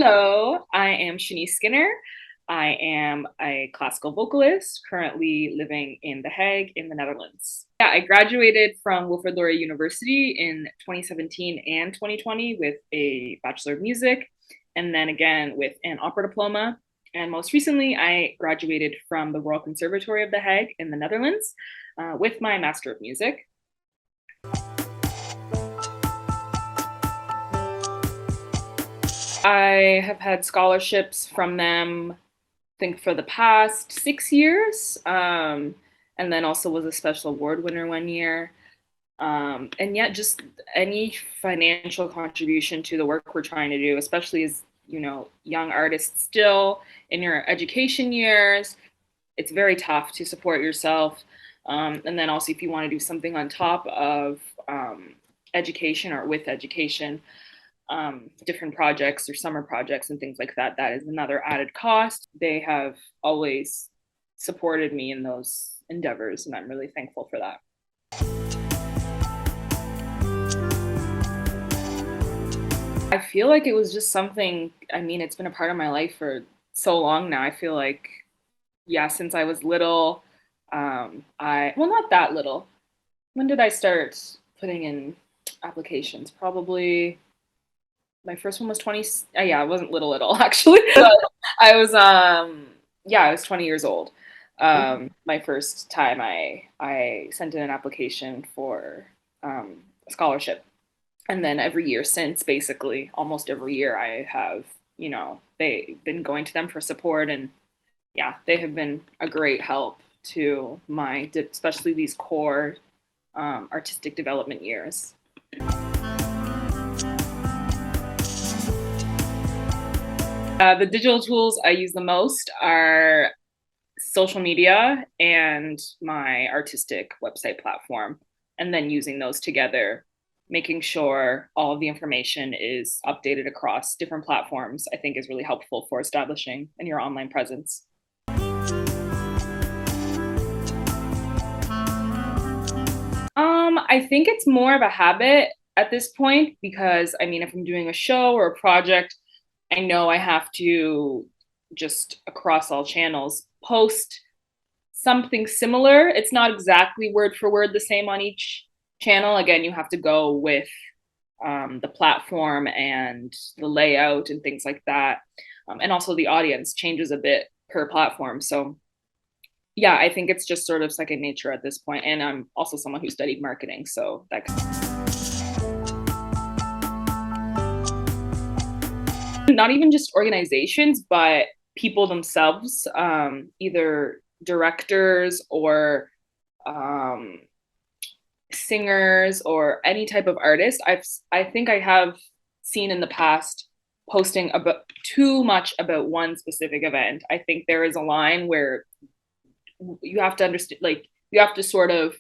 Hello, I am Shanice Skinner. I am a classical vocalist currently living in The Hague in the Netherlands. Yeah, I graduated from Wilfrid Laurier University in 2017 and 2020 with a Bachelor of Music, and then again with an opera diploma. And most recently, I graduated from the Royal Conservatory of The Hague in the Netherlands with my Master of Music. I have had scholarships from them, I think, for the past 6 years, and then also was a special award winner one year. And yet, just any financial contribution to the work we're trying to do, especially as young artists still in your education years, it's very tough to support yourself. And then also, if you want to do something on top of education or with education, different projects or summer projects and things like that, that is another added cost. They have always supported me in those endeavors, and I'm really thankful for that. I feel like it was just something, it's been a part of my life for so long now. I feel like, yeah, since I was little, well, not that little. When did I start putting in applications? Probably my first one was 20. Yeah, I wasn't little at all actually. But I was yeah, I was 20 years old. My first time I sent in an application for a scholarship. And then every year since, basically almost every year, I have, they've been going to them for support, and yeah, they have been a great help to my, especially these core artistic development years. The digital tools I use the most are social media and my artistic website platform, and then using those together, making sure all of the information is updated across different platforms, I think is really helpful for establishing in your online presence. I think it's more of a habit at this point because if I'm doing a show or a project, I know I have to just across all channels post something similar. It's not exactly word for word the same on each channel. Again, you have to go with the platform and the layout and things like that. And also the audience changes a bit per platform. So yeah, I think it's just sort of second nature at this point. And I'm also someone who studied marketing, so that not even just organizations, but people themselves, either directors or singers or any type of artist. I think I have seen in the past posting about too much about one specific event. I think there is a line where you have to understand, like, you have to sort of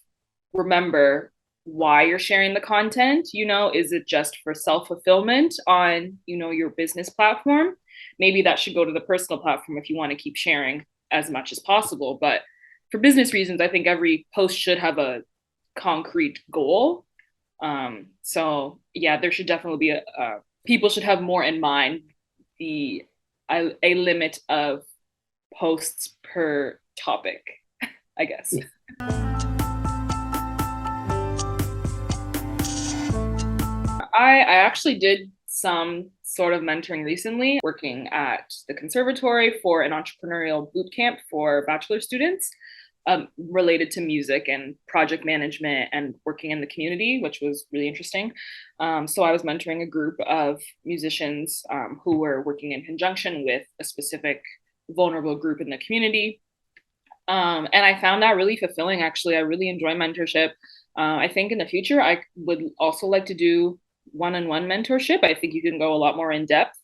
remember why you're sharing the content. Is it just for self-fulfillment on your business platform? Maybe that should go to the personal platform if you want to keep sharing as much as possible. But for business reasons, I think every post should have a concrete goal. So yeah, there should definitely be people should have more in mind a limit of posts per topic, I guess. I actually did some sort of mentoring recently, working at the conservatory for an entrepreneurial boot camp for bachelor students, related to music and project management and working in the community, which was really interesting. So I was mentoring a group of musicians who were working in conjunction with a specific vulnerable group in the community. And I found that really fulfilling, actually. I really enjoy mentorship. I think in the future, I would also like to do one-on-one mentorship. I think you can go a lot more in depth,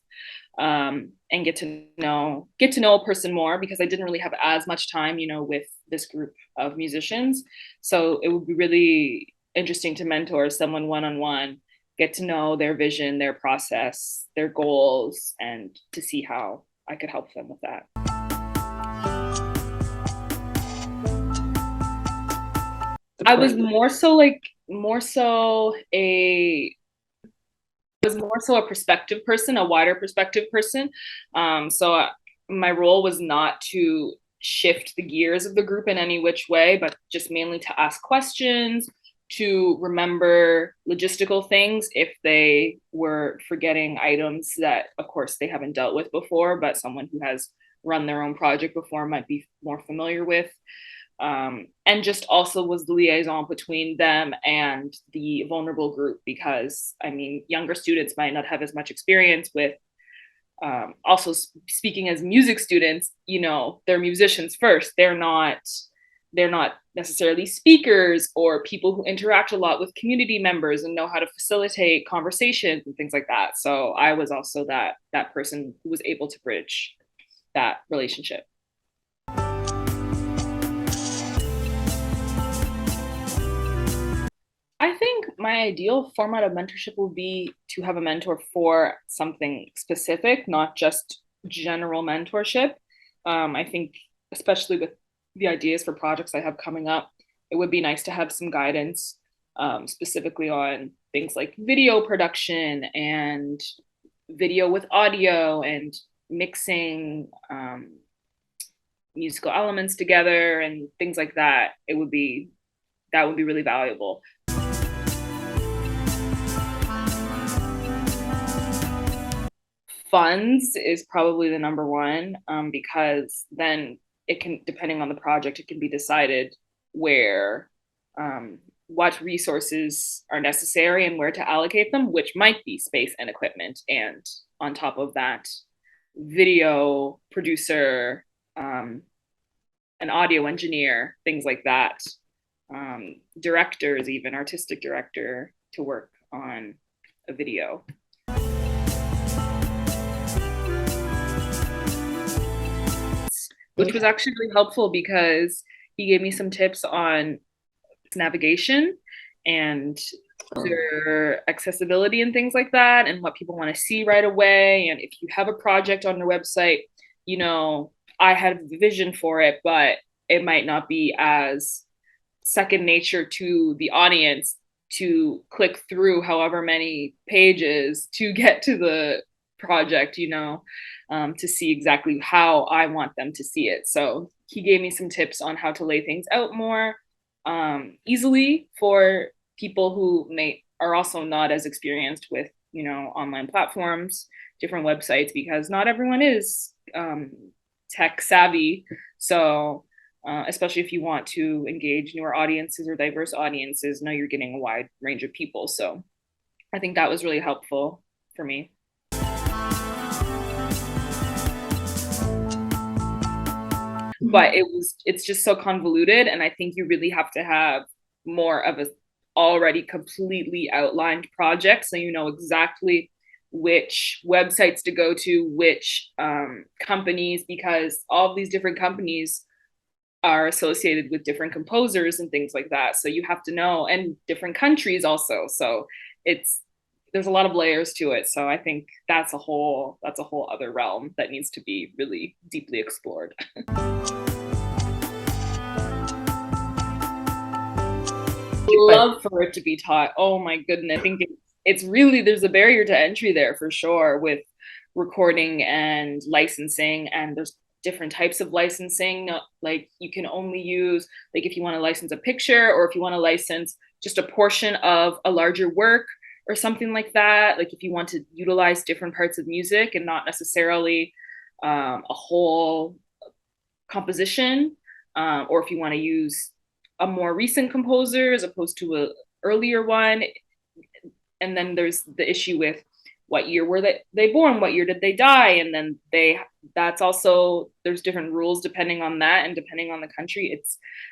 and get to know a person more, because I didn't really have as much time, with this group of musicians. So it would be really interesting to mentor someone one-on-one, get to know their vision, their process, their goals, and to see how I could help them with that. I was more so was more so a perspective person, a wider perspective person. My role was not to shift the gears of the group in any which way, but just mainly to ask questions, to remember logistical things if they were forgetting items that, of course, they haven't dealt with before, but someone who has run their own project before might be more familiar with. And just also was the liaison between them and the vulnerable group, because I mean, younger students might not have as much experience with also speaking as music students. You know, they're musicians first. They're not necessarily speakers or people who interact a lot with community members and know how to facilitate conversations and things like that. So I was also that person who was able to bridge that relationship. I think my ideal format of mentorship will be to have a mentor for something specific, not just general mentorship. I think, especially with the ideas for projects I have coming up, it would be nice to have some guidance, specifically on things like video production and video with audio and mixing musical elements together and things like that. That would be really valuable. Funds is probably the number one, because then it can, depending on the project, it can be decided where, what resources are necessary and where to allocate them, which might be space and equipment. And on top of that, video producer, an audio engineer, things like that, directors, even artistic director to work on a video. Which was actually really helpful because he gave me some tips on navigation and their accessibility and things like that, and what people want to see right away. And if you have a project on your website, you know, I had the vision for it, but it might not be as second nature to the audience to click through however many pages to get to the project, you know, to see exactly how I want them to see it. So he gave me some tips on how to lay things out more easily for people who are also not as experienced with, you know, online platforms, different websites, because not everyone is tech savvy. So especially if you want to engage newer audiences or diverse audiences, know you're getting a wide range of people. So I think that was really helpful for me. But it's just so convoluted, and I think you really have to have more of a already completely outlined project, so you know exactly which websites to go to, which companies, because all of these different companies are associated with different composers and things like that. So you have to know, and different countries also. So there's a lot of layers to it. So I think that's a whole other realm that needs to be really deeply explored. Love for it to be taught. Oh my goodness. I think it's really, there's a barrier to entry there for sure with recording and licensing, and there's different types of licensing. Like you can only use, like if you want to license a picture, or if you want to license just a portion of a larger work or something like that. Like if you want to utilize different parts of music and not necessarily a whole composition, or if you want to use a more recent composer as opposed to an earlier one. And then there's the issue with what year were they born, what year did they die, and then that's also, there's different rules depending on that, and depending on the country,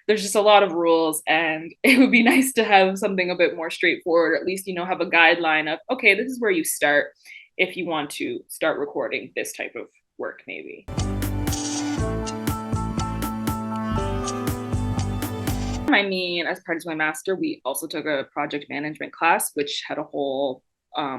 there's just a lot of rules. And it would be nice to have something a bit more straightforward, at least, you know, have a guideline of, okay, this is where you start if you want to start recording this type of work, maybe. I mean, as part of my master, we also took a project management class, which had a whole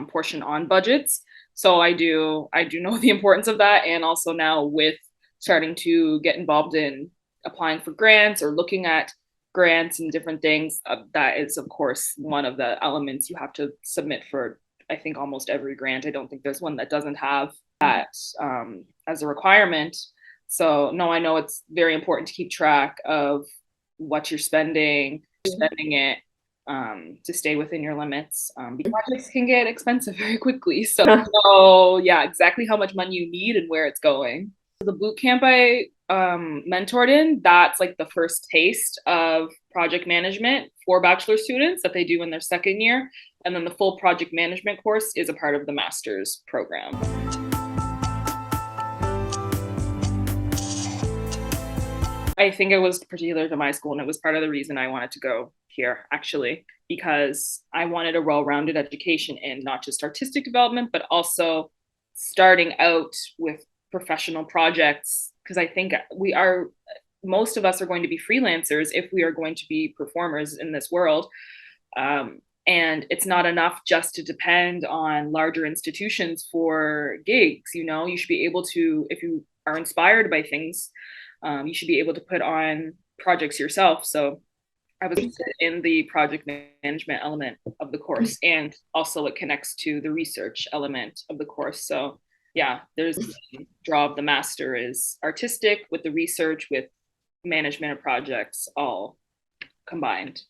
portion on budgets. So I do know the importance of that. And also now with starting to get involved in applying for grants or looking at grants and different things, that is, of course, one of the elements you have to submit for I think almost every grant. I don't think there's one that doesn't have that as a requirement. So no, I know it's very important to keep track of what you're spending it to stay within your limits. Because projects can get expensive very quickly. So yeah, exactly how much money you need and where it's going. The boot camp I mentored in, that's like the first taste of project management for bachelor students that they do in their second year. And then the full project management course is a part of the master's program. I think it was particular to my school, and it was part of the reason I wanted to go here, actually, because I wanted a well-rounded education in not just artistic development, but also starting out with professional projects. Because I think most of us are going to be freelancers if we are going to be performers in this world. And it's not enough just to depend on larger institutions for gigs. You should be able to, if you are inspired by things, you should be able to put on projects yourself. So I was interested in the project management element of the course, and also it connects to the research element of the course. So yeah, there's the draw of the master is artistic with the research with management of projects all combined.